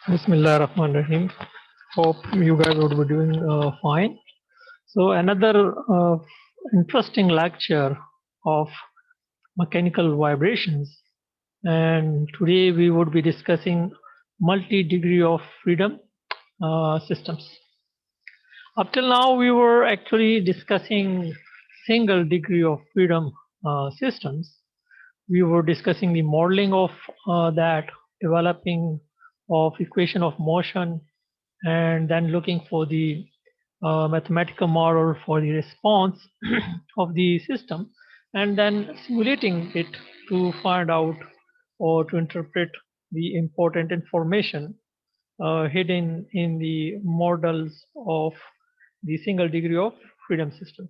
Bismillah Rahman Rahim. Hope you guys would be doing fine. So another interesting lecture of mechanical vibrations, and today we would be discussing multi-degree of freedom systems. Up till now, we were actually discussing single degree of freedom systems. We were discussing the modeling of that, developing of equation of motion, and then looking for the mathematical model for the response of the system, and then simulating it to find out or to interpret the important information hidden in the models of the single degree of freedom systems.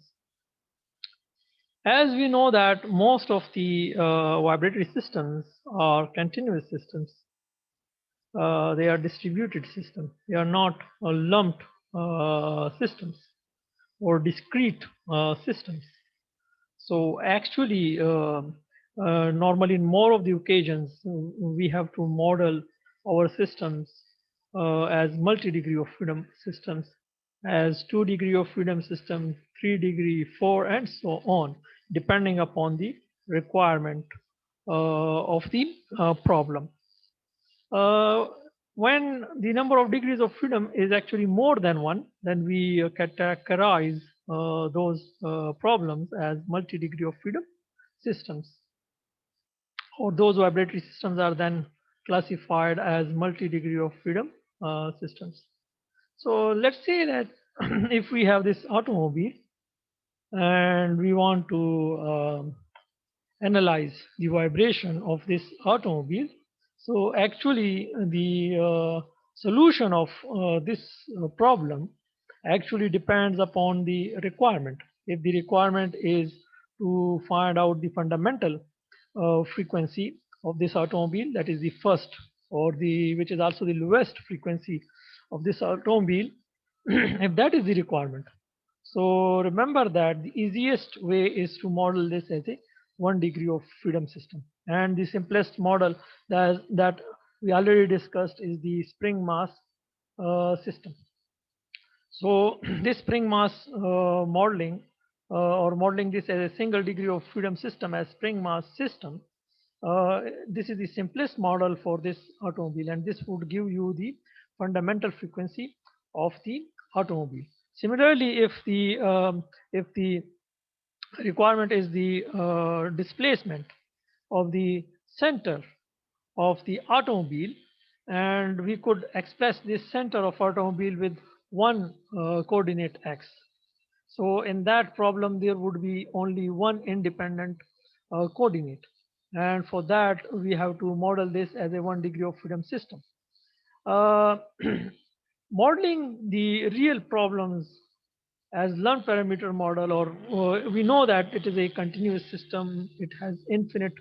As we know that most of the vibratory systems are continuous systems, they are distributed systems. They are not lumped systems or discrete systems. So actually, normally in more of the occasions, we have to model our systems as multi-degree of freedom systems, as 2 degree of freedom system, 3 degree, 4, and so on, depending upon the requirement of the problem. Uh, when the number of degrees of freedom is actually more than one, then we categorize those problems as multi-degree of freedom systems, or those vibratory systems are then classified as multi-degree of freedom systems. So let's say that if we have this automobile and we want to analyze the vibration of this automobile. So actually the solution of this problem actually depends upon the requirement. If the requirement is to find out the fundamental frequency of this automobile, that is the first, or the which is also the lowest frequency of this automobile, if that is the requirement, so remember that the easiest way is to model this as a 1 degree of freedom system. And the simplest model that we already discussed is the spring mass system. So this spring mass modeling or modeling this as a single degree of freedom system as spring mass system, this is the simplest model for this automobile, and this would give you the fundamental frequency of the automobile. Similarly, if the requirement is the displacement of the center of the automobile, and we could express this center of automobile with one coordinate x. So in that problem, there would be only one independent coordinate. And for that, we have to model this as a 1 degree of freedom system. Uh, Modeling the real problems as learned parameter model, or we know that it is a continuous system, it has infinite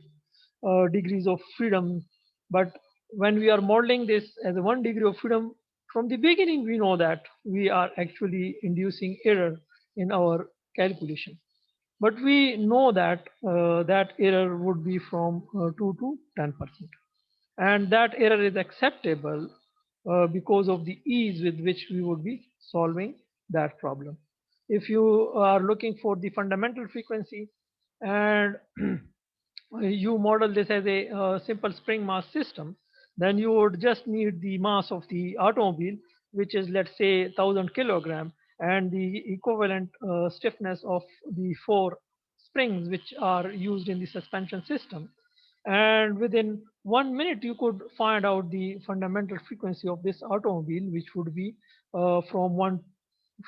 degrees of freedom. But when we are modeling this as a 1 degree of freedom, from the beginning, we know that we are actually inducing error in our calculation. But we know that that error would be from 2 to 10%. And that error is acceptable because of the ease with which we would be solving that problem. If you are looking for the fundamental frequency and you model this as a simple spring mass system, then you would just need the mass of the automobile, which is, let's say, 1,000 kilogram, and the equivalent stiffness of the 4 springs which are used in the suspension system. And within 1 minute, you could find out the fundamental frequency of this automobile, which would be from 1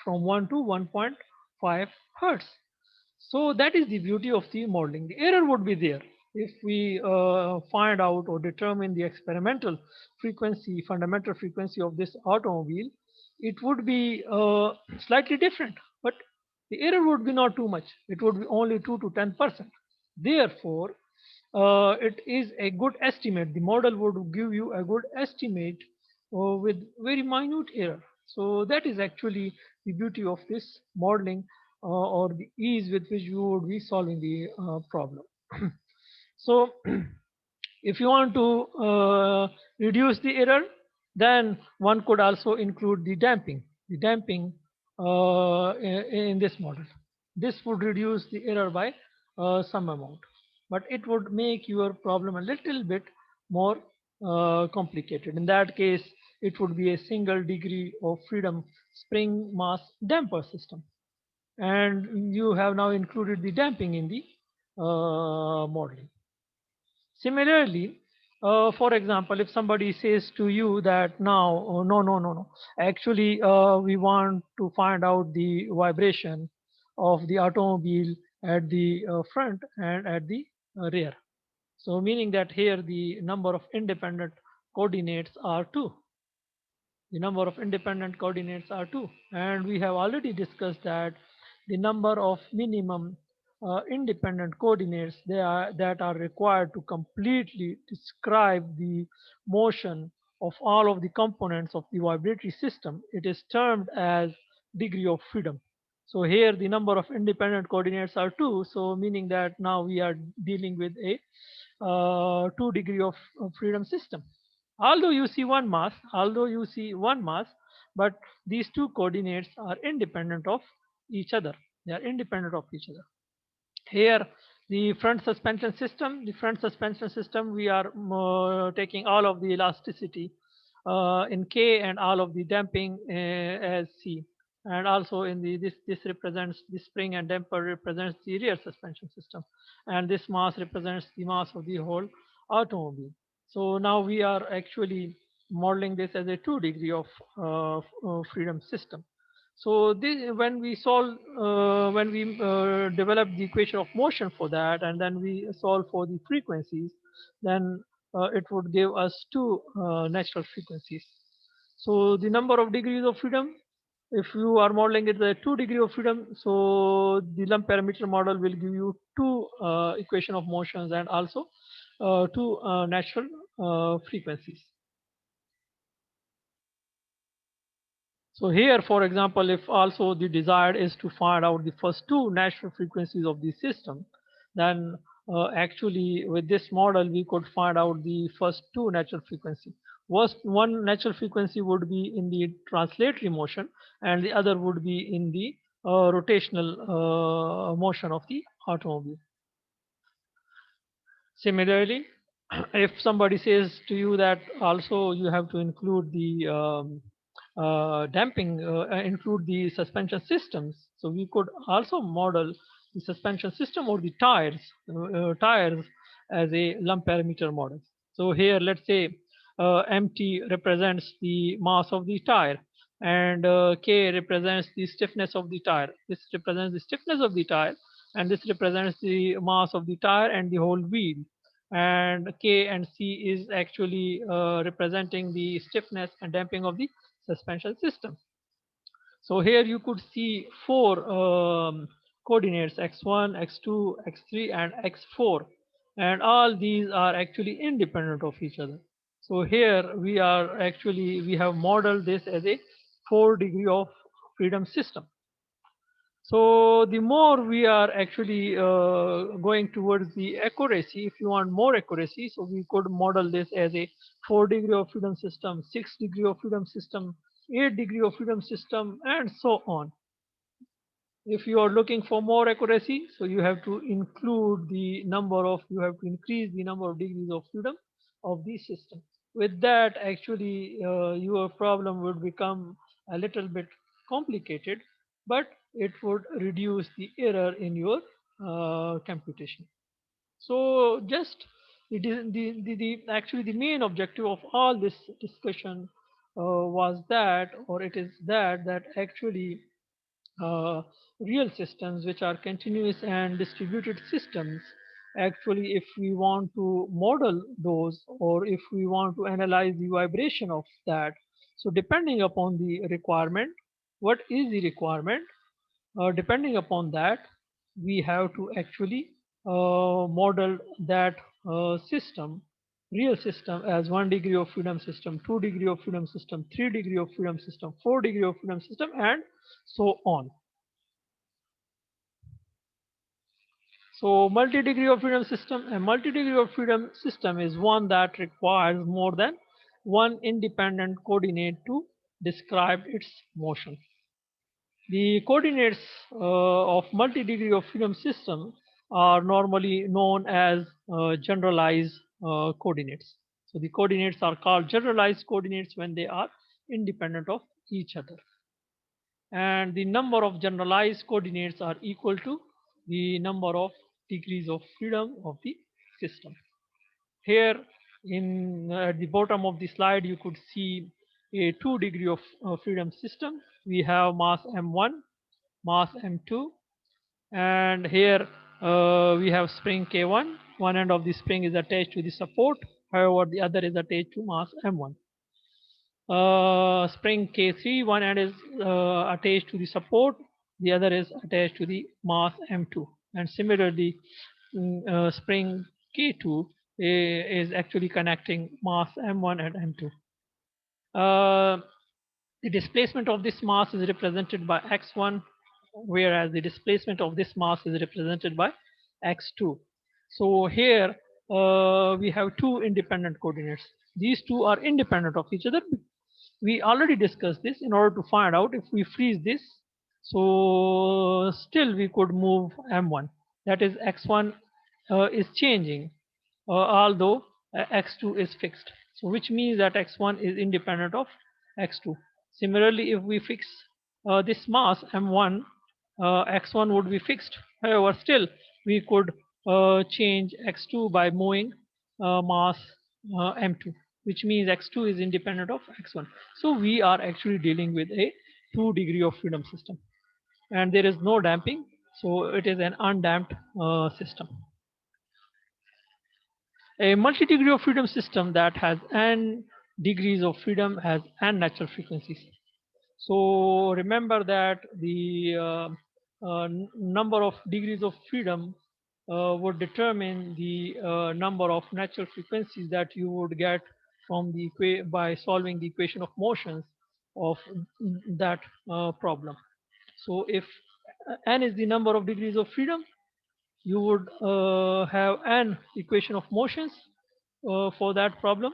to 1.5 hertz. So that is the beauty of the modeling. The error would be there if we find out or determine the experimental frequency, fundamental frequency of this automobile. It would be slightly different, but the error would be not too much. It would be only 2 to 10%. Therefore, it is a good estimate. The model would give you a good estimate with very minute error. So that is actually the beauty of this modeling or the ease with which you would be solving the problem. So if you want to reduce the error, Then one could also include the damping in this model. This would reduce the error by some amount, but it would make your problem a little bit more complicated. In that case, it would be a single degree of freedom spring mass damper system, and you have now included the damping in the modeling. Similarly, for example, if somebody says to you that now, oh, no, no, no, no, actually, we want to find out the vibration of the automobile at the front and at the rear. So, meaning that here the number of independent coordinates are 2. The number of independent coordinates are 2, and we have already discussed that the number of minimum independent coordinates that are required to completely describe the motion of all of the components of the vibratory system, it is termed as degree of freedom. So here the number of independent coordinates are 2, so meaning that now we are dealing with a 2 degree of freedom system. Although you see one mass, but these two coordinates are independent of each other. They are independent of each other. Here, the front suspension system, we are taking all of the elasticity in K and all of the damping as C. And also in the this represents the spring, and damper represents the rear suspension system. And this mass represents the mass of the whole automobile. So now we are actually modeling this as a 2 degree of freedom system. So this, when we develop the equation of motion for that, and then we solve for the frequencies, then it would give us two natural frequencies. So the number of degrees of freedom, if you are modeling it as a 2 degree of freedom, so the lump parameter model will give you two equation of motions and also two natural frequencies. So here, for example, if also the desired is to find out the first two natural frequencies of the system, then actually with this model we could find out the first two natural frequency. One natural frequency would be in the translatory motion, and the other would be in the rotational motion of the automobile. Similarly, if somebody says to you that also you have to include the damping, include the suspension systems, so we could also model the suspension system or the tires as a lump parameter model. So here, let's say MT represents the mass of the tire, and K represents the stiffness of the tire. This represents the stiffness of the tire, and this represents the mass of the tire and the whole wheel. And K and C is actually representing the stiffness and damping of the suspension system. So here you could see four coordinates: x1, x2, x3, and x4, and all these are actually independent of each other. So here we have modeled this as a 4 degree of freedom system. So the more we are actually going towards the accuracy, if you want more accuracy, so we could model this as a 4 degree of freedom system, 6 degree of freedom system, 8 degree of freedom system, and so on. If you are looking for more accuracy, so you have to you have to increase the number of degrees of freedom of the system. With that, actually, your problem would become a little bit complicated, but it would reduce the error in your computation. So just actually the main objective of all this discussion was that, or it is that actually uh, real systems, which are continuous and distributed systems, actually, if we want to model those, or if we want to analyze the vibration of that, so depending upon the requirement, what is the requirement, depending upon that, we have to actually model that real system, as 1 degree of freedom system, 2 degree of freedom system, 3 degree of freedom system, 4 degree of freedom system, and so on. So multi-degree of freedom system, a multi-degree of freedom system is one that requires more than one independent coordinate to describe its motion. The coordinates of multi-degree of freedom system are normally known as generalized coordinates. So the coordinates are called generalized coordinates when they are independent of each other. And the number of generalized coordinates are equal to the number of degrees of freedom of the system. Here in at the bottom of the slide, you could see a 2 degree of freedom system. We have mass m1, mass m2, and here we have spring k1. One end of the spring is attached to the support, however the other is attached to mass m1. Spring k3, one end is attached to the support, the other is attached to the mass m2, and similarly spring k2 is actually connecting mass m1 and m2. The displacement of this mass is represented by x1, whereas the displacement of this mass is represented by x2. So here we have two independent coordinates. These two are independent of each other. We already discussed this. In order to find out if we freeze this, so still we could move m1. That is, x1 is changing, although x2 is fixed. So which means that x1 is independent of x2. Similarly, if we fix this mass m1, x1 would be fixed. However, still we could change x2 by moving mass m2, which means x2 is independent of x1. So we are actually dealing with a 2 degree of freedom system, and there is no damping, so it is an undamped system. A multi-degree of freedom system that has n degrees of freedom has n natural frequencies. So remember that the number of degrees of freedom would determine the number of natural frequencies that you would get from the by solving the equation of motions of that problem. So if n is the number of degrees of freedom, you would have an equation of motions for that problem,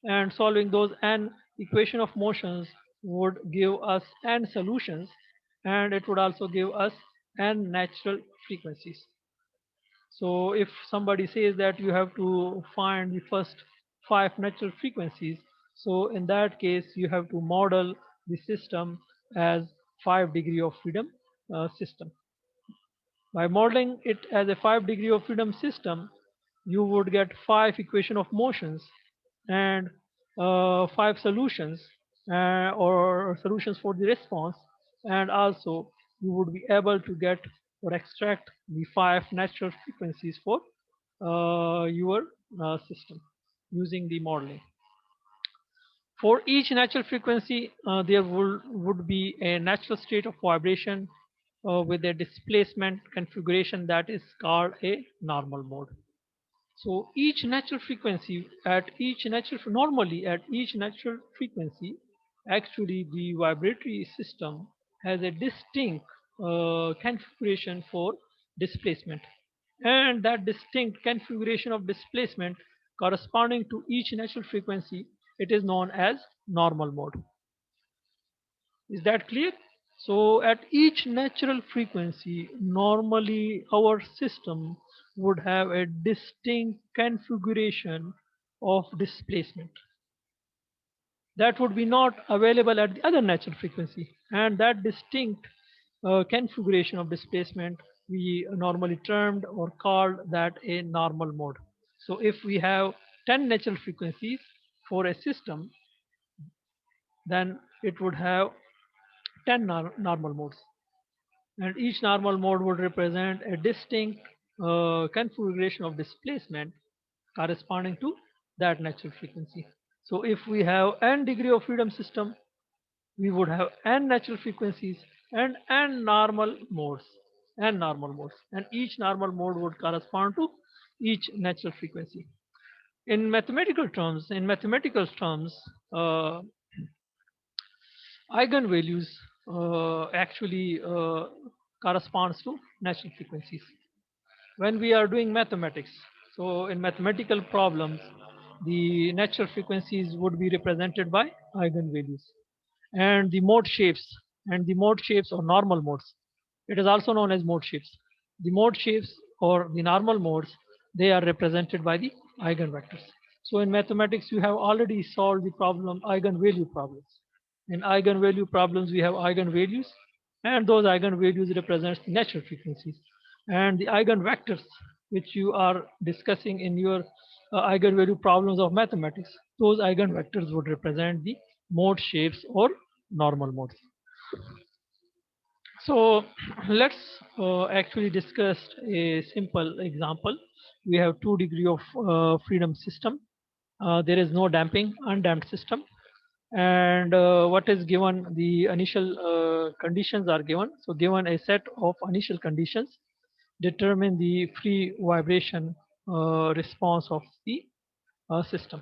and solving those n equation of motions would give us n solutions, and it would also give us n natural frequencies. So if somebody says that you have to find the first 5 natural frequencies, so in that case you have to model the system as 5 degree of freedom system. By modeling it as a 5 degree of freedom system, you would get 5 equation of motions and 5 solutions, or solutions for the response, and also you would be able to get or extract the 5 natural frequencies for your system using the modeling. For each natural frequency, there would be a natural state of vibration with a displacement configuration that is called a normal mode. So each natural frequency normally at each natural frequency, actually the vibratory system has a distinct configuration for displacement, and that distinct configuration of displacement corresponding to each natural frequency, it is known as normal mode. Is that clear? So at each natural frequency, normally our system would have a distinct configuration of displacement that would be not available at the other natural frequency, and that distinct configuration of displacement we normally termed or called that a normal mode. So if we have 10 natural frequencies for a system, then it would have 10 normal modes, and each normal mode would represent a distinct configuration of displacement corresponding to that natural frequency. So if we have n degree of freedom system, we would have n natural frequencies and n normal modes, and each normal mode would correspond to each natural frequency. In mathematical terms, eigenvalues actually corresponds to natural frequencies when we are doing mathematics. So in mathematical problems, the natural frequencies would be represented by eigenvalues. And the mode shapes, or normal modes, it is also known as mode shapes. The mode shapes or the normal modes, they are represented by the eigenvectors. So in mathematics, you have already solved the problem eigenvalue problems. In eigenvalue problems, we have eigenvalues, and those eigenvalues represent natural frequencies. And the eigenvectors, which you are discussing in your eigenvalue problems of mathematics, those eigenvectors would represent the mode shapes or normal modes. So let's actually discuss a simple example. We have 2 degree of freedom system. There is no damping, undamped system. And what is given, the initial conditions are given. So given a set of initial conditions, determine the free vibration response of the system.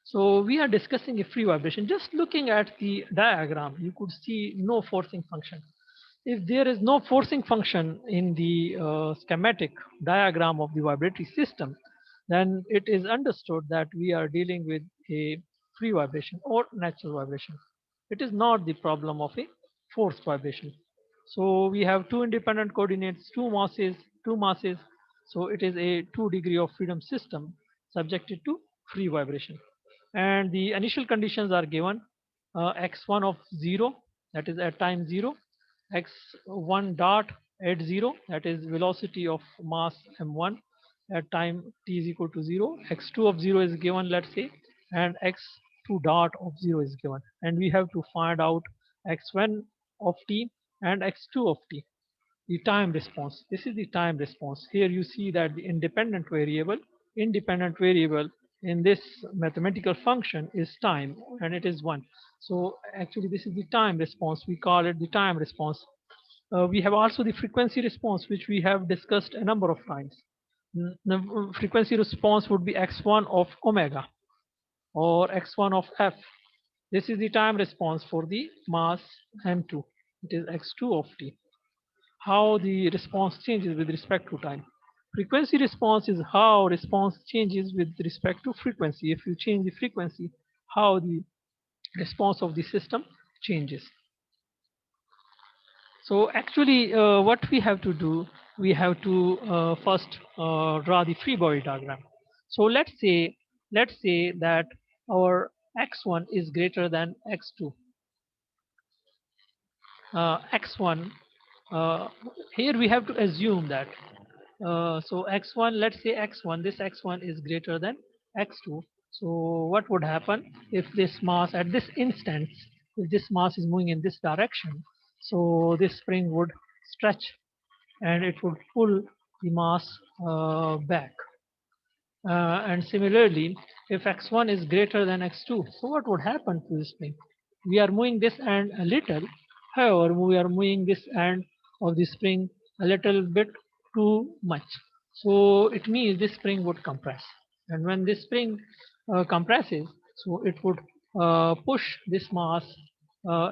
So we are discussing a free vibration. Just looking at the diagram, you could see no forcing function. If there is no forcing function in the schematic diagram of the vibratory system, then it is understood that we are dealing with a free vibration or natural vibration. It is not the problem of a forced vibration. So we have two independent coordinates, two masses. So it is a 2 degree of freedom system subjected to free vibration. And the initial conditions are given, x1 of 0, that is at time 0, x1 dot at 0, that is velocity of mass m1 at time t is equal to 0, x2 of 0 is given, let's say, and x2 dot of 0 is given, and we have to find out x1 of t and x2 of t, the time response. This is the time response. Here you see that the independent variable in this mathematical function is time, and it is 1. So actually this is the time response. We call it the time response. We have also the frequency response, which we have discussed a number of times. The frequency response would be x1 of omega or x1 of f. This is the time response for the mass m2. It is x2 of t. How the response changes with respect to time. Frequency response is how response changes with respect to frequency. If you change the frequency, how the response of the system changes. So actually what we have to do, we have to first draw the free body diagram. So let's say that our x1 is greater than x2. X1, uh, here we have to assume that so x1, let's say x1, this x1 is greater than x2. So what would happen if this mass at this instance, if this mass is moving in this direction, so this spring would stretch and it would pull the mass back. And similarly, if x1 is greater than x2, so what would happen to this spring? We are moving this end a little, however, we are moving this end of the spring a little bit too much. So it means this spring would compress. And when this spring compresses, so it would push this mass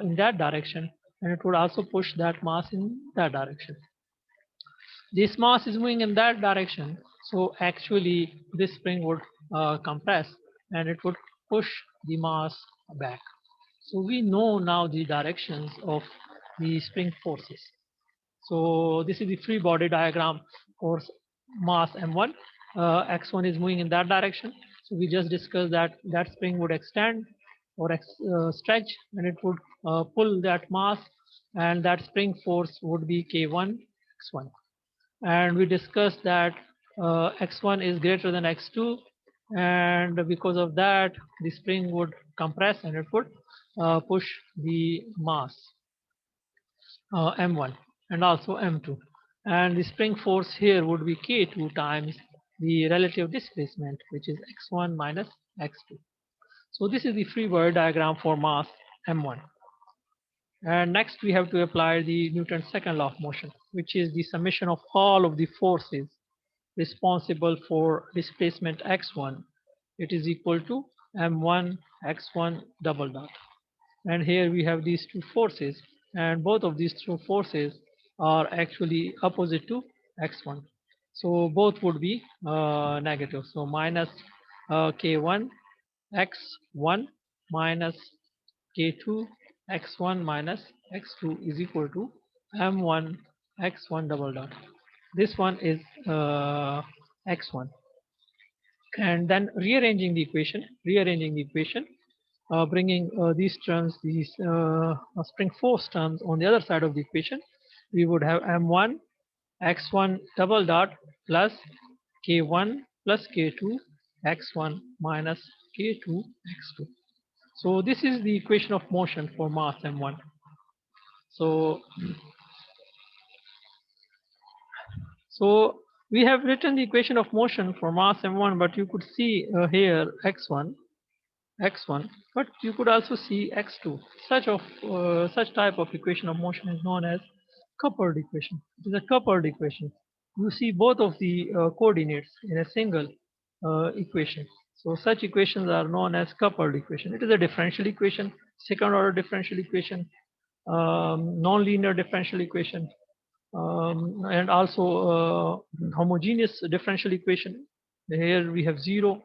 in that direction, and it would also push that mass in that direction. This mass is moving in that direction, so actually this spring would compress and it would push the mass back. So we know now the directions of the spring forces. So this is the free body diagram for mass m1. X1 is moving in that direction, so we just discussed that that spring would extend or stretch, and it would pull that mass, and that spring force would be k1 x1. And we discussed that x1 is greater than x2, and because of that the spring would compress and it would push the mass m1 and also m2, and the spring force here would be k2 times the relative displacement, which is x1 minus x2. So this is the free body diagram for mass m1. And next we have to apply the Newton's second law of motion, which is the summation of all of the forces responsible for displacement x1. It is equal to m1 x1 double dot. And here we have these two forces, and both of these two forces are actually opposite to x1. So both would be negative. So minus k1 x1 minus k2 x1 minus x2 is equal to m1 x1 double dot. This one is x1, and then rearranging the equation, bringing these terms, these spring force terms on the other side of the equation, we would have m1 x1 double dot plus k1 plus k2 x1 minus k2 x2. So this is the equation of motion for mass m1. So we have written the equation of motion for mass m1, but you could see here x1, but you could also see x2. Such type of equation of motion is known as coupled equation. It is a coupled equation. You see both of the coordinates in a single equation. So such equations are known as coupled equation. It is a differential equation, second order differential equation, non-linear differential equation, and also homogeneous differential equation. Here we have zero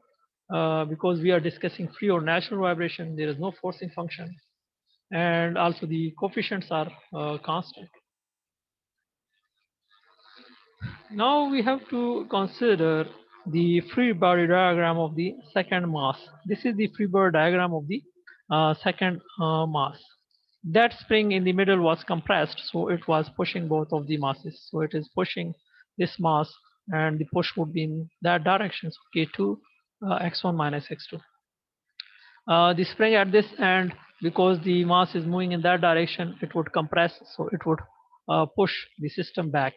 because we are discussing free or natural vibration. There is no forcing function, and also the coefficients are constant. Now we have to consider the free body diagram of the second mass. This is the free body diagram of the second mass. That spring in the middle was compressed, so it was pushing both of the masses. So it is pushing this mass, and the push would be in that direction. So K2 x1 minus x2. The spring at this end, because the mass is moving in that direction, it would compress, so it would push the system back.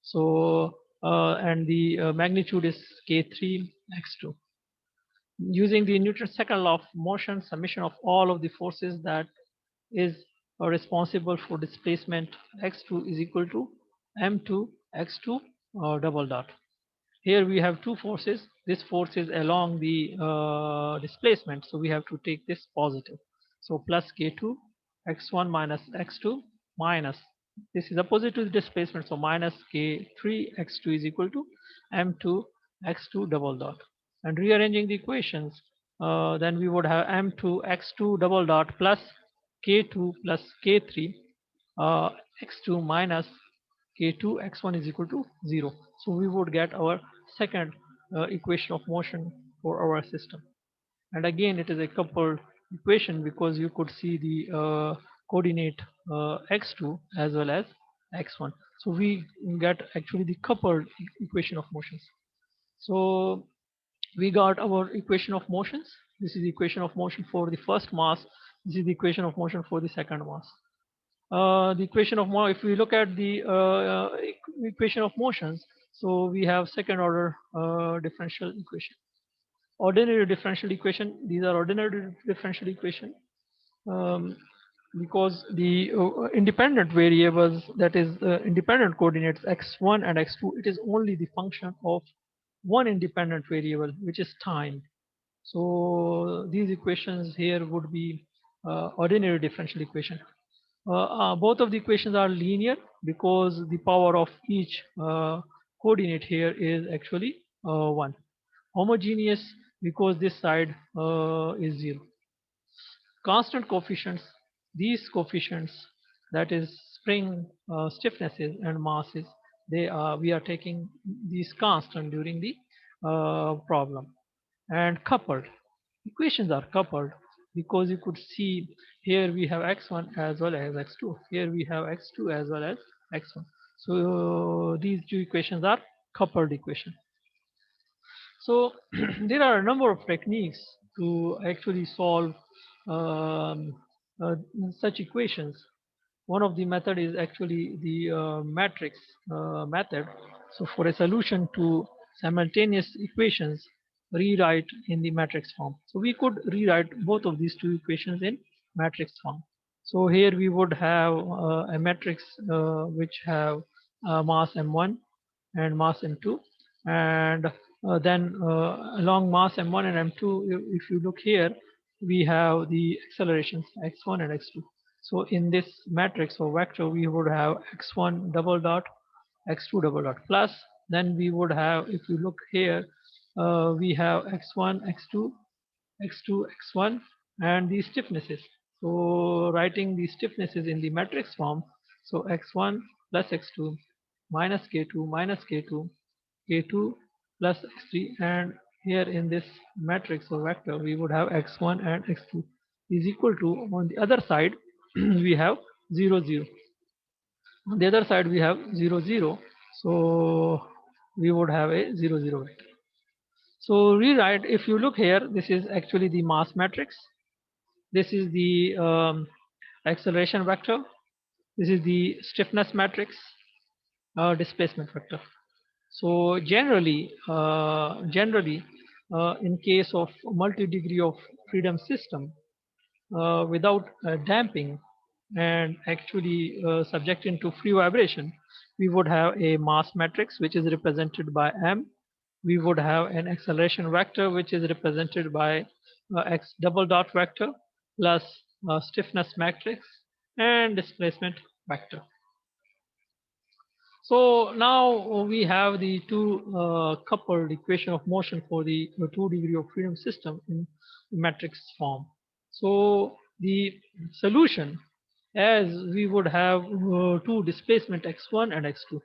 So and the magnitude is k3 x2. Using the Newton's second law of motion, summation of all of the forces that is responsible for displacement x2 is equal to m2 x2 double dot. Here we have two forces. This force is along the displacement, so we have to take this positive. So plus k2 x1 minus x2 minus, this is opposite to the displacement, so minus k3 x2 is equal to m2 x2 double dot. And rearranging the equations, then we would have m2 x2 double dot plus k2 plus k3 x2 minus k2 x1 is equal to 0. So we would get our second equation of motion for our system. And again, it is a coupled equation because you could see the coordinate x2 as well as x1. So we get actually the coupled equation of motions. So we got our equation of motions. This is the equation of motion for the first mass. This is the equation of motion for the second mass. The equation of motion, if we look at the equation of motions, so we have second order differential equation, ordinary differential equation. These are ordinary differential equation, um, because the independent variables, that is independent coordinates x1 and x2, it is only the function of one independent variable, which is time. So these equations here would be ordinary differential equation. Both of the equations are linear because the power of each coordinate here is actually 1. Homogeneous because this side is 0. Constant coefficients, these coefficients, that is spring stiffnesses and masses, we are taking these constant during the problem. And coupled, equations are coupled because you could see here we have x1 as well as x2, here we have x2 as well as x1. So these two equations are coupled equation. So there are a number of techniques to actually solve um, uh, such equations. One of the method is actually the matrix method. So for a solution to simultaneous equations, rewrite in the matrix form. So we could rewrite both of these two equations in matrix form. So here we would have a matrix which have mass m1 and mass m2, and then along mass m1 and m2, if you look here, we have the accelerations x1 and x2. So in this matrix or vector, we would have x1 double dot, x2 double dot plus. Then we would have, if you look here, we have x1, x2, x2, x1, and the stiffnesses. So writing the stiffnesses in the matrix form, so x1 plus x2 minus k2 minus k2, k2 plus x3, and here in this matrix or vector we would have x1 and x2 is equal to, on the other side we have 0 0, on the other side we have 0 0, so we would have a 0 0 vector. So rewrite, if you look here, this is actually the mass matrix, this is the acceleration vector, this is the stiffness matrix, displacement vector. So generally, in case of multi-degree of freedom system, without damping and actually subjecting to free vibration, we would have a mass matrix which is represented by m. We would have an acceleration vector which is represented by x double dot vector plus stiffness matrix and displacement vector. So now we have the two coupled equation of motion for the 2 degree of freedom system in matrix form. So the solution, as we would have two displacement x1 and x2.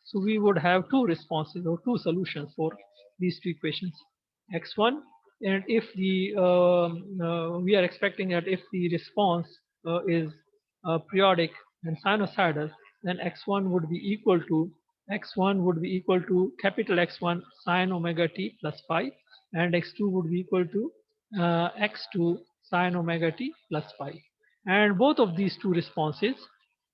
So we would have two responses or two solutions for these two equations, x1, and if the we are expecting that if the response is periodic and sinusoidal, then x1 would be equal to capital X1 sine omega t plus phi, and x2 would be equal to x2 sine omega t plus phi. And both of these two responses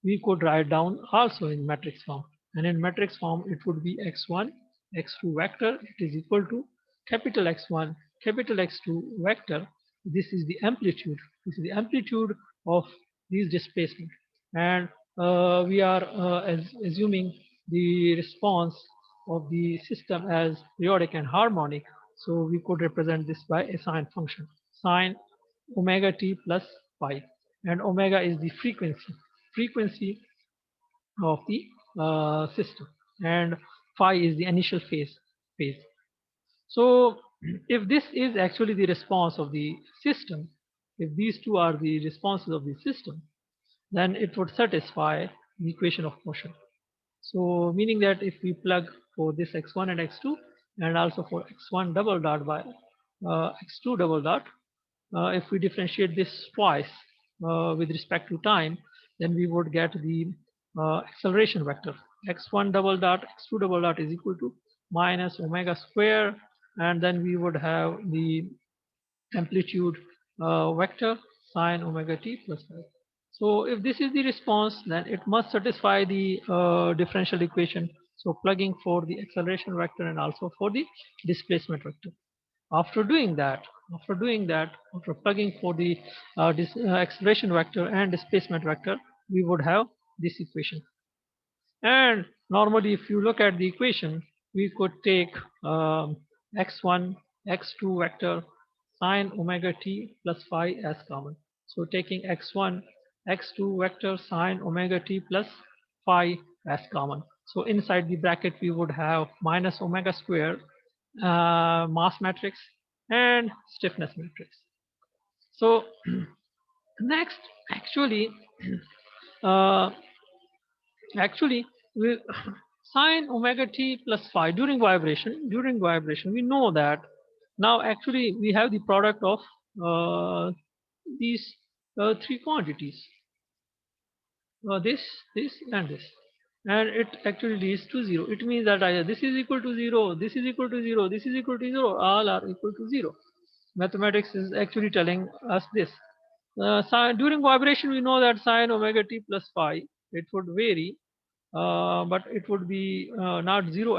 we could write down also in matrix form. And in matrix form, it would be x1, x2 vector. It is equal to capital X1, capital X2 vector. This is the amplitude. This is the amplitude of these displacement. And we are assuming the response of the system as periodic and harmonic. So we could represent this by a sine function, sine omega t plus phi, and omega is the frequency of the system, and phi is the initial phase. So if this is actually the response of the system, if these two are the responses of the system, then it would satisfy the equation of motion. So meaning that if we plug for this x1 and x2 and also for x1 double dot by x2 double dot, if we differentiate this twice with respect to time, then we would get the acceleration vector. X1 double dot, x2 double dot is equal to minus omega square, and then we would have the amplitude vector sine omega t plus phi. So if this is the response, then it must satisfy the differential equation. So plugging for the acceleration vector and also for the displacement vector. After plugging for the acceleration vector and displacement vector, we would have this equation. And normally, if you look at the equation, we could take x1, x2 vector sine omega t plus phi as common. So taking x1, x2 vector sine omega t plus phi as common. So inside the bracket, we would have minus omega square mass matrix and stiffness matrix. So next, actually, uh, actually, we, sine omega t plus phi during vibration, we know that now actually we have the product of these three quantities, this, and this, and it actually leads to zero. It means that either this is equal to zero, this is equal to zero, this is equal to zero, all are equal to zero. Mathematics is actually telling us this. During vibration, we know that sine omega t plus phi, it would vary, but it would be not zero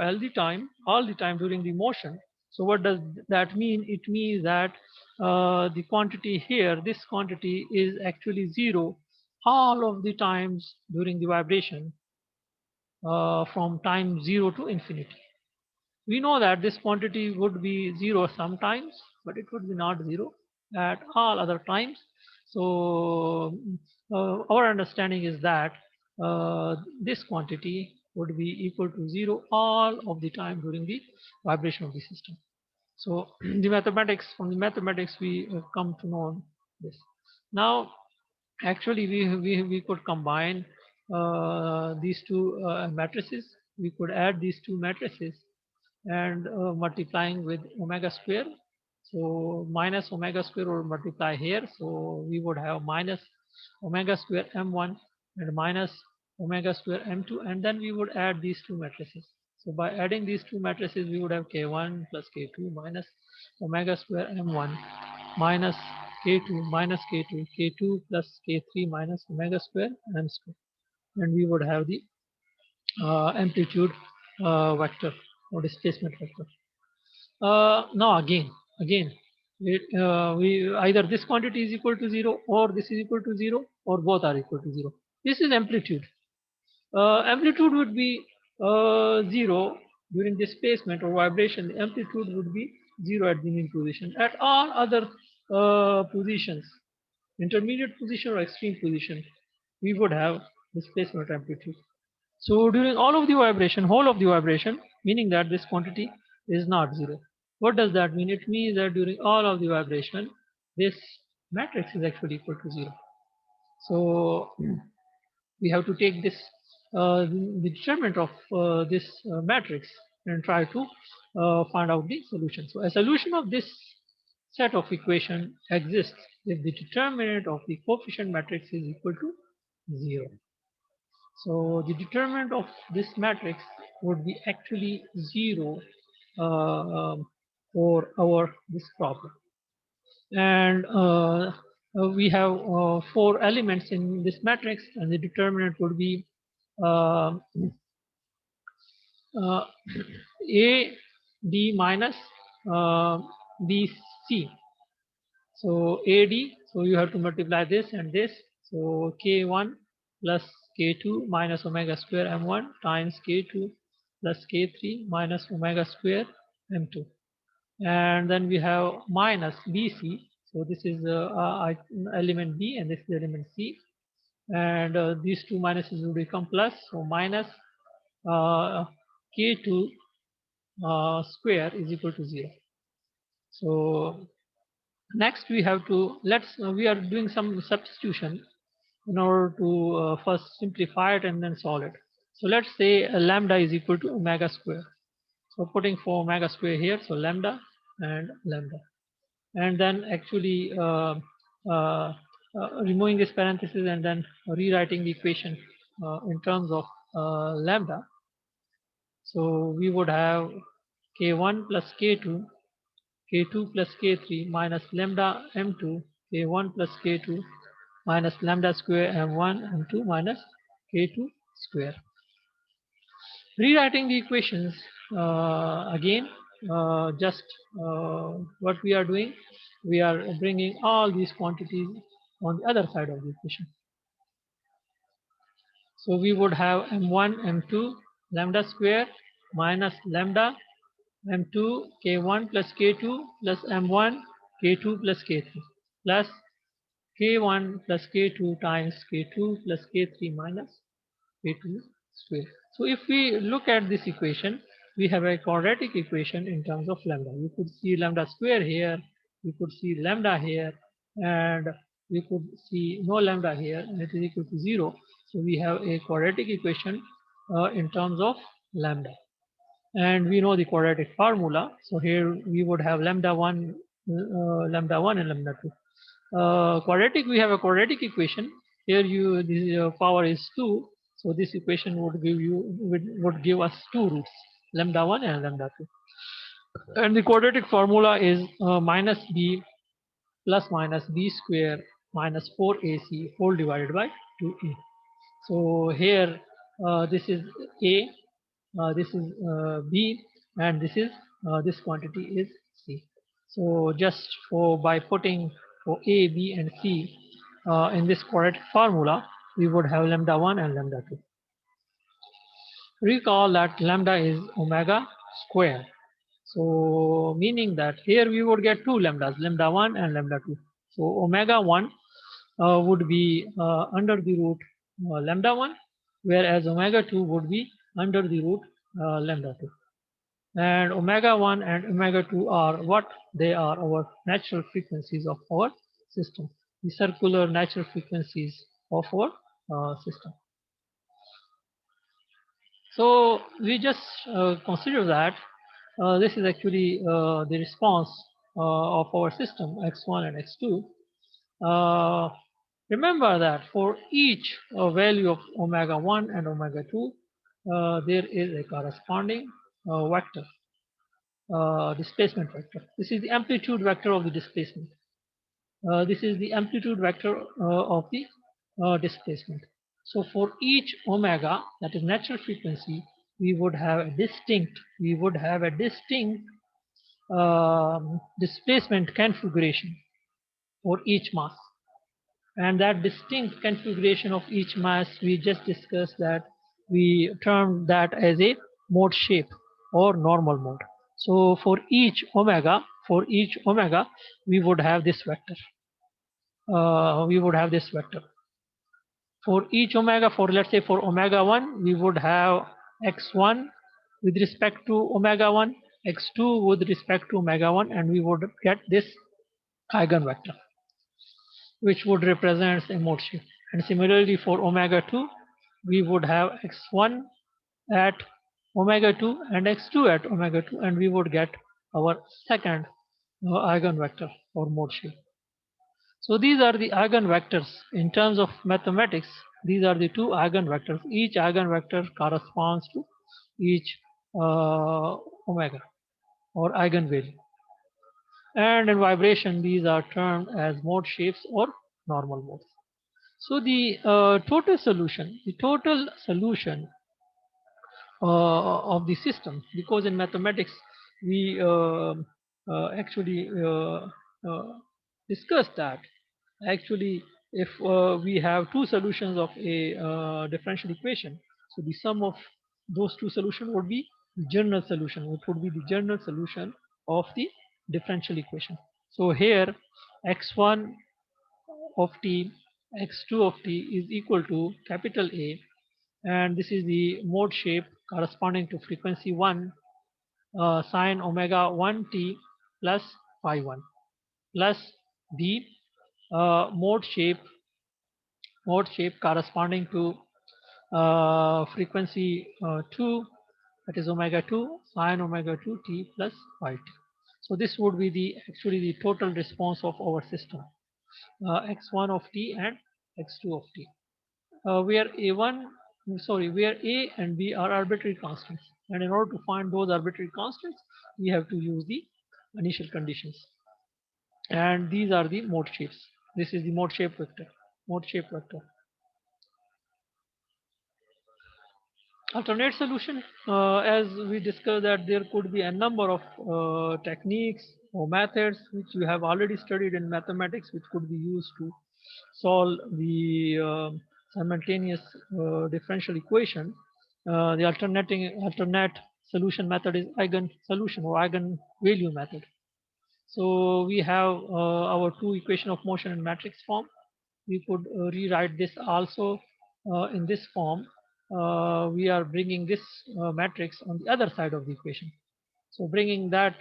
all the time during the motion. So what does that mean? It means that the quantity here, this quantity is actually zero all of the times during the vibration, from time 0 to infinity. We know that this quantity would be zero sometimes, but it would be not zero at all other times. So our understanding is that this quantity would be equal to zero all of the time during the vibration of the system. So the mathematics, from the mathematics we come to know this. Now actually we could combine these two matrices. We could add these two matrices and multiplying with omega square. So minus omega square will multiply here. So we would have minus omega square m1 and minus omega square m2, and then we would add these two matrices. So by adding these two matrices, we would have k1 plus k2 minus omega square m1 minus k2 minus k2, k2 plus k3 minus omega square m square, and we would have the amplitude vector or displacement vector. Now again, we either this quantity is equal to 0 or this is equal to 0 or both are equal to 0. This is amplitude. Amplitude would be 0 during displacement or vibration. The amplitude would be 0 at the mean position. At all other positions, intermediate position or extreme position, we would have displacement amplitude. So during all of the vibration, whole of the vibration, meaning that this quantity is not 0. What does that mean? It means that during all of the vibration, this matrix is actually equal to 0. So we have to take this the determinant of this matrix and try to find out the solution. So a solution of this set of equation exists if the determinant of the coefficient matrix is equal to 0. So the determinant of this matrix would be actually 0 for our this problem. And we have 4 elements in this matrix, and the determinant would be uh, uh, A D minus uh, BC. So AD, so you have to multiply this and this. So K1 plus K2 minus omega square M1 times K2 plus K3 minus omega square M2. And then we have minus BC. So this is element B and this is element C. And these two minuses will become plus. So minus K2 square is equal to 0. So next we have to, we are doing some substitution in order to first simplify it and then solve it. So let's say lambda is equal to omega square. So putting for omega square here, so lambda and lambda. And then actually removing this parenthesis and then rewriting the equation in terms of lambda. So we would have k1 plus k2, k2 plus k3 minus lambda m2, k1 plus k2 minus lambda square m1 m2 minus k2 square. Rewriting the equations again, just what we are doing, we are bringing all these quantities on the other side of the equation. So we would have m1 m2 lambda square minus lambda m2 k1 plus k2 plus m1 k2 plus k3 plus k1 plus k2 times k2 plus k3 minus k2 square. So if we look at this equation, we have a quadratic equation in terms of lambda. You could see lambda square here, you could see lambda here, and we could see no lambda here, and it is equal to 0. So we have a quadratic equation in terms of lambda. And we know the quadratic formula. So here we would have lambda 1, lambda 1 and lambda 2. Quadratic, we have a quadratic equation. Here the power is 2. So this equation would give us two roots, lambda 1 and lambda 2. And the quadratic formula is minus b plus minus b square minus 4ac whole divided by 2a. So here this is a, this is b, and this quantity is c. So just by putting for a, b, and c in this quadratic formula, we would have lambda 1 and lambda 2. Recall that lambda is omega square. So meaning that here we would get two lambdas, lambda 1 and lambda 2. So omega 1 would be under the root lambda 1, whereas omega 2 would be under the root lambda 2. and omega 1 and omega 2 are what? They are our natural frequencies of our system, the circular natural frequencies of our system. So we just consider that this is actually the response of our system x1 and x2. Uh, Remember that for each value of omega 1 and omega 2, there is a corresponding vector, displacement vector. This is the amplitude vector of the displacement. This is the amplitude vector of the displacement. So for each omega, that is natural frequency, we would have a distinct displacement configuration for each mass. And that distinct configuration of each mass, we just discussed that we termed that as a mode shape or normal mode. So for each omega, we would have this vector. We would have this vector. For each omega, for let's say for omega 1, we would have x1 with respect to omega 1, x2 with respect to omega 1, and we would get this eigenvector, which would represent a mode shift. And similarly for omega 2, we would have x1 at omega 2 and x2 at omega 2, and we would get our second eigenvector or mode shift. So these are the eigenvectors in terms of mathematics. These are the two eigenvectors. Each eigenvector corresponds to each omega or eigenvalue. And in vibration, these are termed as mode shapes or normal modes. So the total solution of the system, because in mathematics we actually discussed that actually if we have two solutions of a differential equation, so the sum of those two solutions would be the general solution, which would be the general solution of the differential equation. So here x1 of t, x2 of t is equal to capital A, and this is the mode shape corresponding to frequency 1 sine omega 1 t plus phi 1 plus the uh, mode shape corresponding to frequency 2, that is omega 2 sine omega 2 t plus phi t. So this would be the actually the total response of our system, x1 of t and x2 of t, where where a and b are arbitrary constants, and in order to find those arbitrary constants, we have to use the initial conditions, and these are the mode shapes. This is the mode shape vector. Mode shape vector. Alternate solution, as we discussed that there could be a number of techniques or methods which you have already studied in mathematics, which could be used to solve the simultaneous differential equation. The alternate solution method is eigen solution or eigen value method. So we have our two equation of motion in matrix form. We could rewrite this also in this form. We are bringing this matrix on the other side of the equation. So bringing that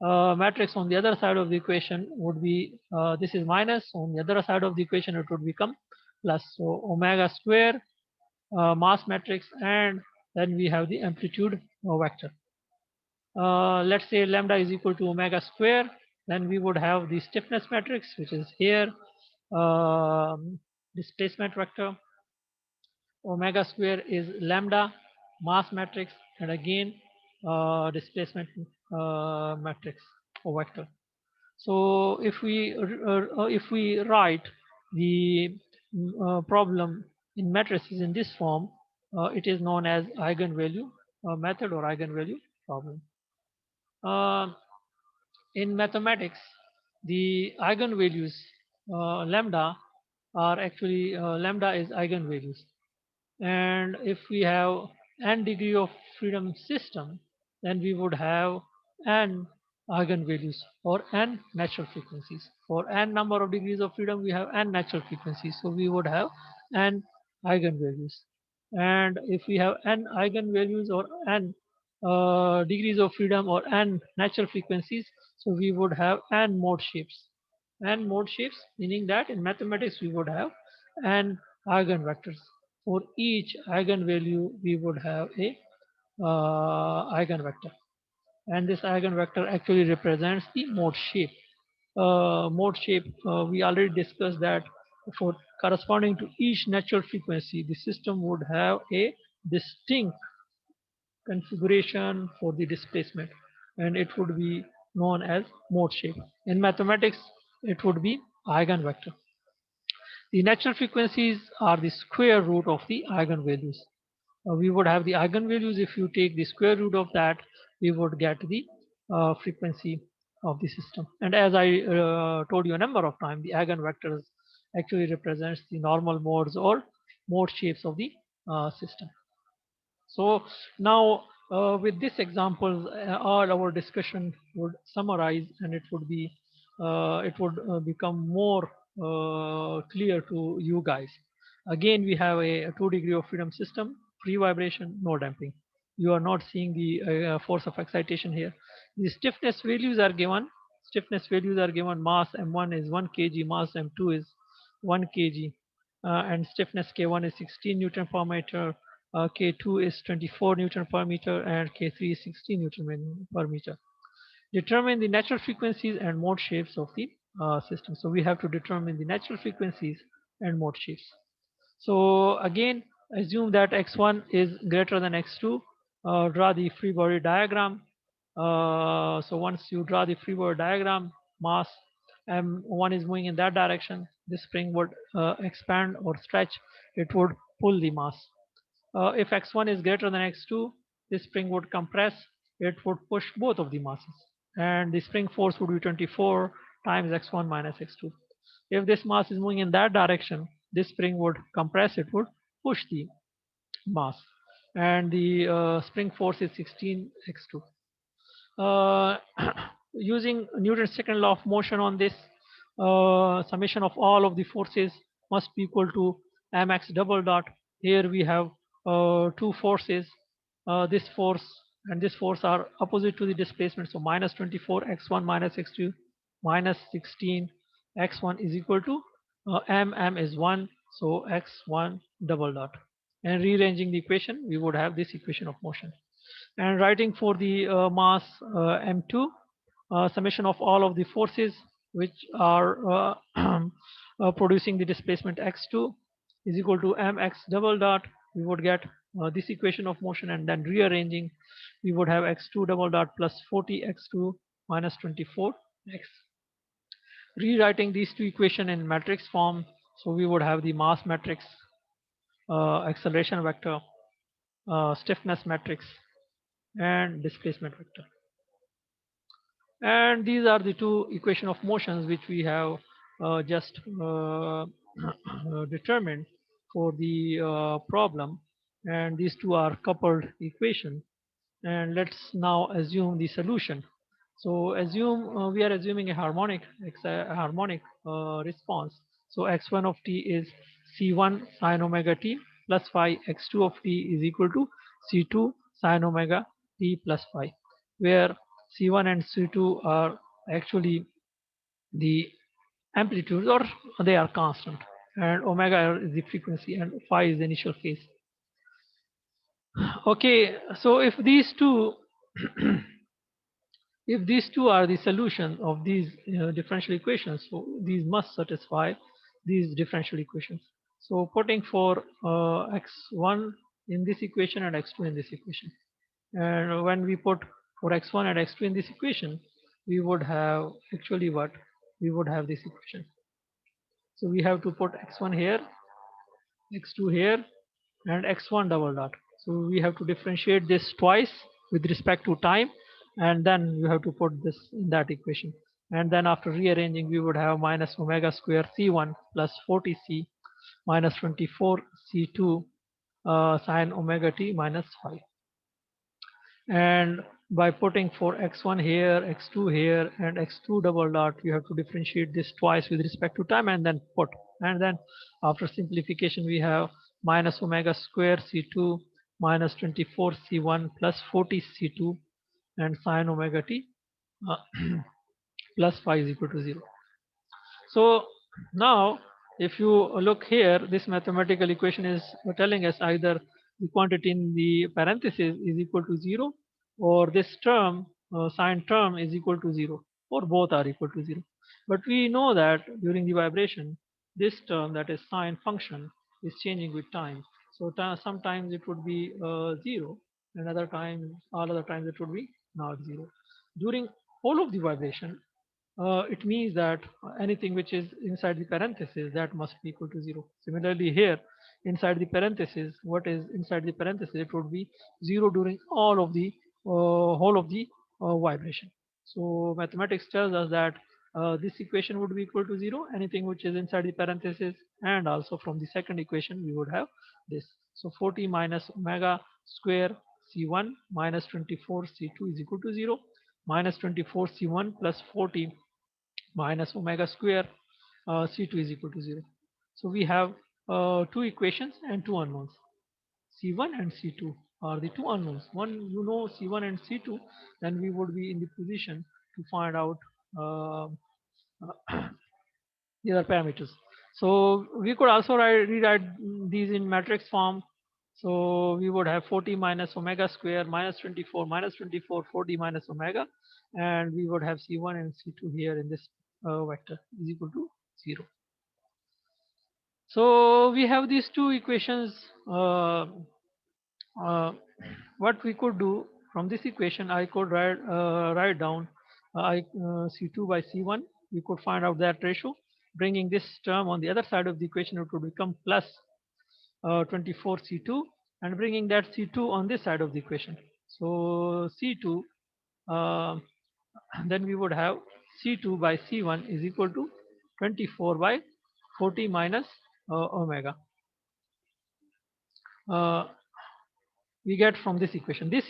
matrix on the other side of the equation would be, this is minus, on the other side of the equation it would become plus. So omega square mass matrix, and then we have the amplitude vector. Let's say lambda is equal to omega square, then we would have the stiffness matrix, which is here, displacement vector. Omega square is lambda mass matrix, and again displacement matrix or vector. So if we write the problem in matrices in this form, it is known as eigenvalue method or eigenvalue problem. Uh, in mathematics, the eigenvalues lambda are actually lambda is eigenvalues, and if we have n degree of freedom system, then we would have n eigenvalues or n natural frequencies. For n number of degrees of freedom, we have n natural frequencies, so we would have n eigenvalues. And if we have n eigenvalues or n degrees of freedom or n natural frequencies, so we would have n mode shapes. N mode shapes meaning that in mathematics we would have n eigenvectors. For each eigenvalue we would have a eigenvector, and this eigenvector actually represents the mode shape. Mode shape, we already discussed that for corresponding to each natural frequency, the system would have a distinct configuration for the displacement, and it would be known as mode shape. In mathematics, it would be eigenvector. The natural frequencies are the square root of the eigenvalues. We would have the eigenvalues. If you take the square root of that, we would get the frequency of the system. And as I told you a number of times, the eigenvectors actually represents the normal modes or mode shapes of the system. So now with this example, all our discussion would summarize, and it would become more clear to you guys. Again, we have a 2 degree of freedom system, free vibration, no damping. You are not seeing the force of excitation here. The stiffness values are given. Stiffness values are given. Mass m1 is 1 kg, mass m2 is 1 kg, and stiffness k1 is 16 Newton per meter, K2 is 24 Newton per meter, and K3 is 16 Newton per meter. Determine the natural frequencies and mode shapes of the system. So we have to determine the natural frequencies and mode shapes. So again, assume that x1 is greater than x2. Draw the free body diagram. So once you draw the free body diagram, mass m1 is moving in that direction. This spring would expand or stretch. It would pull the mass. If x1 is greater than x2, this spring would compress. It would push both of the masses, and the spring force would be 24 times x1 minus x2. If this mass is moving in that direction, this spring would compress. It would push the mass, and the spring force is 16 x2. uh, Using Newton's second law of motion on this, summation of all of the forces must be equal to mx double dot. Here we have two forces. This force and this force are opposite to the displacement, so minus 24 x1 minus x2 minus 16 x1 is equal to m is 1, so x1 double dot. And rearranging the equation, we would have this equation of motion. And writing for the mass m2, summation of all of the forces which are producing the displacement x2 is equal to mx double dot. We would get this equation of motion, and then rearranging, we would have x2 double dot plus 40 x2 minus 24 x. Rewriting these two equations in matrix form, so we would have the mass matrix, acceleration vector, stiffness matrix, and displacement vector. And these are the two equation of motions which we have just determined for the problem, and these two are coupled equation. And let's now assume the solution. So assume we are assuming a harmonic response. So x1 of t is c1 sine omega t plus phi, x2 of t is equal to c2 sine omega t plus phi, where c1 and c2 are actually the amplitudes, or they are constant, and omega is the frequency and phi is the initial phase. Okay, so if these two are the solution of these differential equations, so these must satisfy these differential equations. So putting for x1 in this equation and x2 in this equation, and when we put for x1 and x2 in this equation, we would have actually what we would have this equation. So we have to put x1 here, x2 here, and x1 double dot. So we have to differentiate this twice with respect to time, and then you have to put this in that equation. And then after rearranging, we would have minus omega square c1 plus 40c minus 24 c2 sine omega t minus phi. And by putting for x1 here, x2 here, and x2 double dot, you have to differentiate this twice with respect to time, and then put. And then after simplification, we have minus omega square c2 minus 24 C1 plus 40 C2 and sine omega t uh, plus phi is equal to 0. So now, if you look here, this mathematical equation is telling us either the quantity in the parenthesis is equal to 0, or this term, sine term, is equal to 0, or both are equal to 0. But we know that during the vibration, this term, that is sine function, is changing with time. So sometimes it would be 0, and all other times it would be not 0. During all of the vibration, it means that anything which is inside the parenthesis, that must be equal to 0. Similarly here, inside the parenthesis, what is inside the parenthesis, it would be 0 during all of the whole of the vibration. So mathematics tells us that this equation would be equal to 0, anything which is inside the parenthesis, and also from the second equation we would have this. So 40 minus omega square C1 minus 24 C2 is equal to 0, minus 24 C1 plus 40 minus omega square C2 is equal to 0. So we have two equations and two unknowns. C1 and C2 are the two unknowns. One, you know, C1 and C2, then we would be in the position to find out uh, the other parameters. So we could also rewrite these in matrix form. So we would have 40 minus omega square minus 24 minus 24 40 minus omega, and we would have C1 and C2 here in this vector is equal to 0. So we have these two equations. Uh, what we could do from this equation, I could write down C2 by C1. We could find out that ratio. Bringing this term on the other side of the equation, it would become plus 24 C2, and bringing that C2 on this side of the equation. So C2, uh, then we would have C2 by C1 is equal to 24 by 40 minus omega. Uh, we get from this equation. It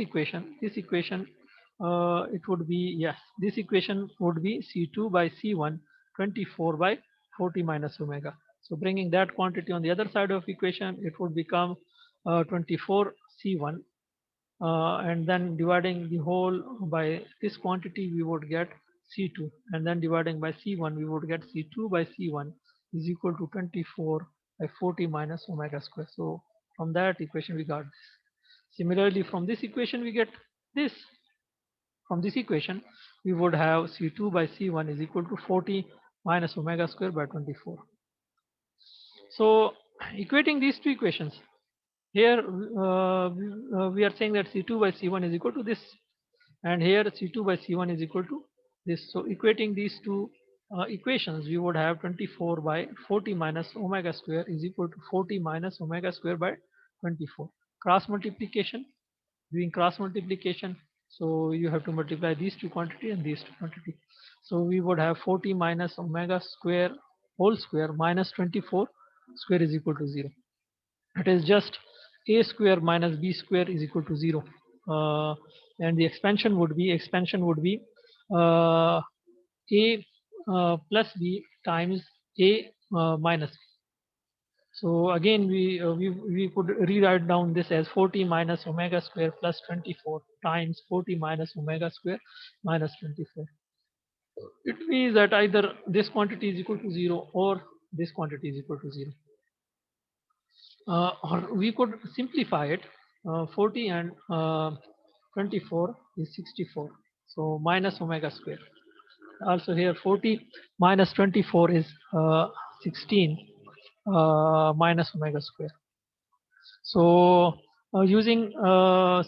would be, yes, this equation would be C2 by C1 24 by 40 minus omega. So bringing that quantity on the other side of equation, it would become 24 C1, and then dividing the whole by this quantity, we would get C2, and then dividing by C1, we would get C2 by C1 is equal to 24 by 40 minus omega square. So from that equation we got this. Similarly, from this equation we get this. From this equation, we would have C2 by C1 is equal to 40 minus omega square by 24. So equating these two equations, here we are saying that C2 by C1 is equal to this, and here C2 by C1 is equal to this. So equating these two equations, we would have 24 by 40 minus omega square is equal to 40 minus omega square by 24. Cross multiplication, doing cross multiplication, so you have to multiply these two quantity and these two quantity. So we would have 40 minus omega square whole square minus 24 square is equal to 0. It is just a square minus b square is equal to 0, and the expansion would be a plus b times a minus b. So again, we could rewrite down this as 40 minus omega square plus 24 times 40 minus omega square minus 24. It means that either this quantity is equal to 0 or this quantity is equal to 0. Or we could simplify it. 40 and 24 is 64. So minus omega square. Also here 40 minus 24 is 16 minus omega square. So using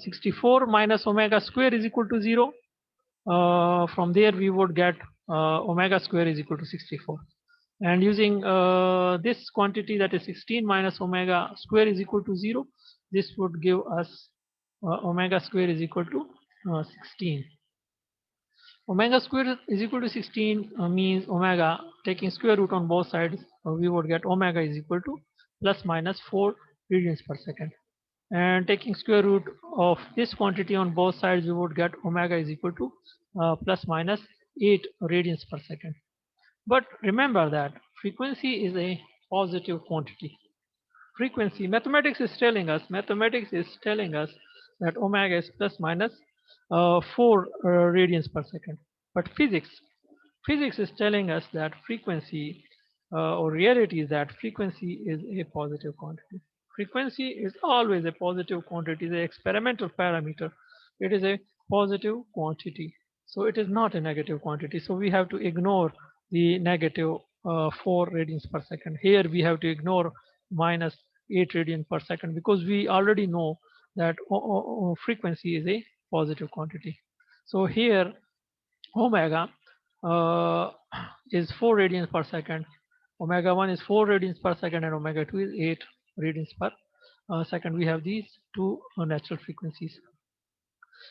64 minus omega square is equal to 0. From there we would get omega square is equal to 64. And using this quantity, that is 16 minus omega square is equal to 0, this would give us omega square is equal to 16. Omega square is equal to 16 means omega, taking square root on both sides, we would get omega is equal to plus minus 4 radians per second. And taking square root of this quantity on both sides, we would get omega is equal to plus minus 8 radians per second. But remember that frequency is a positive quantity. frequency, mathematics is telling us that omega is plus minus 4 radians per second. But physics is telling us that frequency or reality is that frequency is a positive quantity. Frequency is always a positive quantity, the experimental parameter. It is a positive quantity. So it is not a negative quantity. So we have to ignore the negative 4 radians per second. Here we have to ignore minus 8 radian per second because we already know that frequency is a positive quantity. So here omega uh, is 4 radians per second, omega 1 is 4 radians per second, and omega 2 is 8 radians per second. We have these two natural frequencies,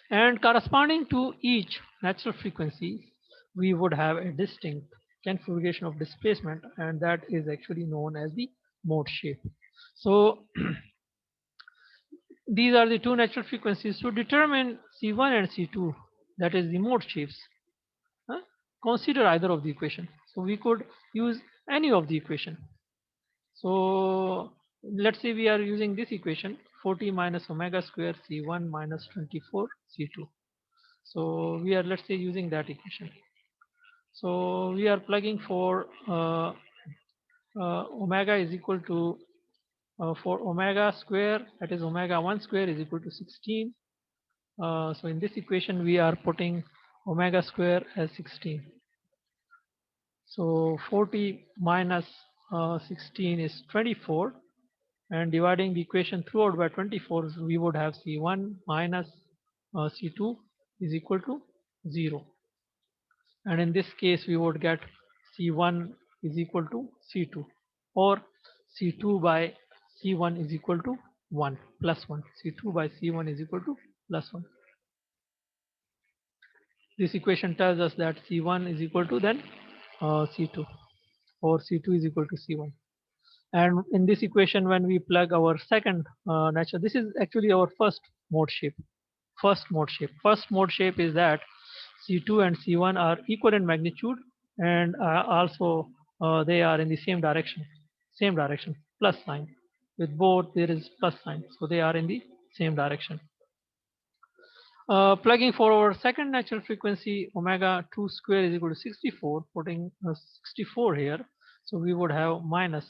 and corresponding to each natural frequency we would have a distinct configuration of displacement, and that is actually known as the mode shape. So these are the two natural frequencies. To determine C1 and C2, that is the mode shapes, huh? Consider either of the equation. So we could use any of the equation. So let's say we are using this equation 40 minus omega square C1 minus 24 C2. So we are, let's say, using that equation. So we are plugging for omega is equal to for omega square, that is omega 1 square is equal to 16. So in this equation we are putting omega square as 16. So 40 minus 16 is 24, and dividing the equation throughout by 24, we would have C1 minus C2 is equal to 0. And in this case, we would get C1 is equal to C2, or C2 by C1 is equal to 1 plus 1. C2 by C1 is equal to plus 1. This equation tells us that C1 is equal to then C2, or C2 is equal to C1. And in this equation, when we plug our second natural, this is actually our first mode shape. First mode shape is that C2 and C1 are equal in magnitude, and also they are in the same direction, plus sign. With both there is plus sign, so they are in the same direction. Plugging for our second natural frequency, omega 2 square is equal to 64, putting 64 here, so we would have minus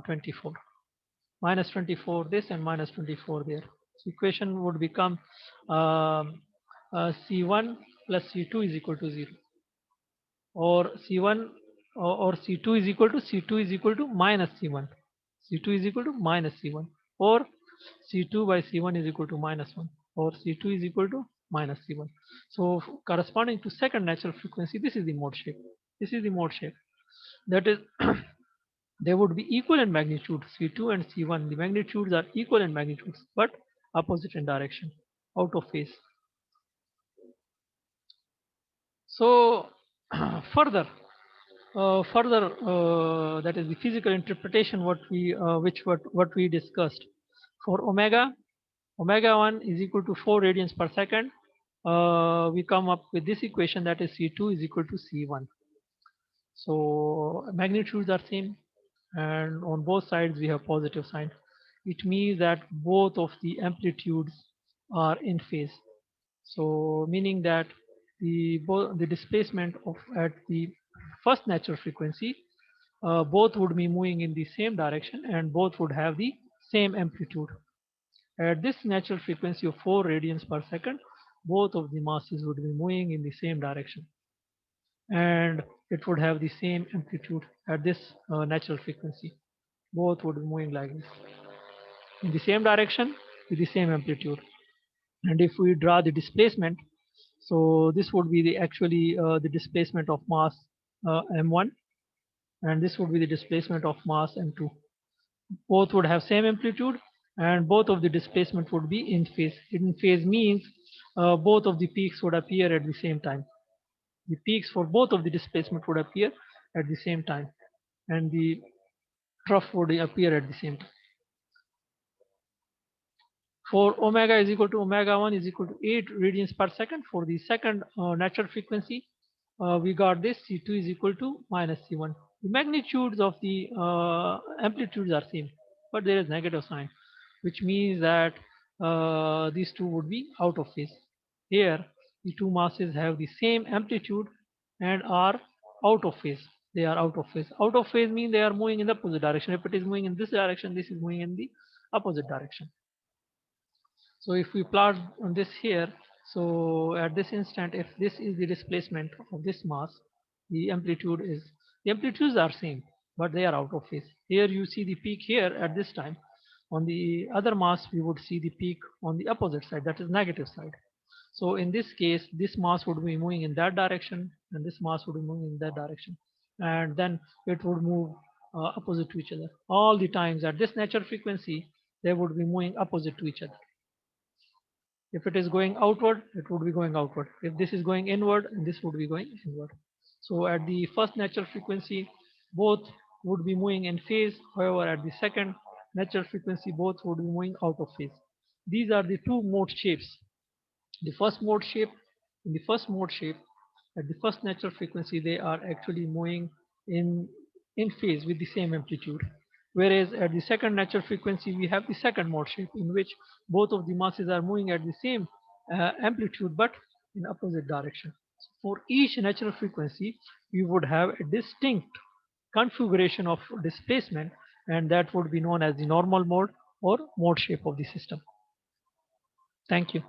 24. Minus 24 this and minus 24 there. So equation would become C1 plus C2 is equal to 0, or C1 or C2 is equal to minus C1. C2 is equal to minus C1, or C2 by C1 is equal to minus 1, or C2 is equal to minus C1. So corresponding to second natural frequency, this is the mode shape. This is the mode shape. That is they would be equal in magnitude. C2 and C1, the magnitudes are equal in magnitudes, but opposite in direction, out of phase. So that is the physical interpretation what we discussed. For omega 1 is equal to 4 radians per second. We come up with this equation, that is C2 is equal to C1. So magnitudes are same, and on both sides we have positive sign. It means that both of the amplitudes are in phase. So meaning that the displacement of at the first natural frequency, both would be moving in the same direction and both would have the same amplitude. At this natural frequency of 4 radians per second, both of the masses would be moving in the same direction, and it would have the same amplitude at this natural frequency. Both would be moving like this in the same direction with the same amplitude. And if we draw the displacement, so this would be the actually the displacement of mass m1, and this would be the displacement of mass m2. Both would have same amplitude, and both of the displacement would be in phase. In phase means both of the peaks would appear at the same time. The peaks for both of the displacement would appear at the same time, and the trough would appear at the same time. For omega is equal to omega 1 is equal to 8 radians per second, for the second natural frequency, we got this C2 is equal to minus C1. The magnitudes of the amplitudes are same, but there is negative sign, which means that these two would be out of phase. Here, the two masses have the same amplitude and are out of phase. They are out of phase. Out of phase means they are moving in the opposite direction. If it is moving in this direction, this is moving in the opposite direction. So if we plot this here, so at this instant, if this is the displacement of this mass, the amplitudes are same, but they are out of phase. Here you see the peak here at this time. On the other mass, we would see the peak on the opposite side, that is negative side. So in this case, this mass would be moving in that direction, and this mass would be moving in that direction, and then it would move opposite to each other. All the times at this natural frequency, they would be moving opposite to each other. If it is going outward, it would be going outward. If this is going inward, this would be going inward. So at the first natural frequency, both would be moving in phase. However, at the second natural frequency, both would be moving out of phase. These are the two mode shapes. The first mode shape, in the first mode shape, at the first natural frequency, they are actually moving in in phase with the same amplitude. Whereas at the second natural frequency, we have the second mode shape in which both of the masses are moving at the same amplitude but in opposite direction. So for each natural frequency, we would have a distinct configuration of displacement, and that would be known as the normal mode or mode shape of the system. Thank you.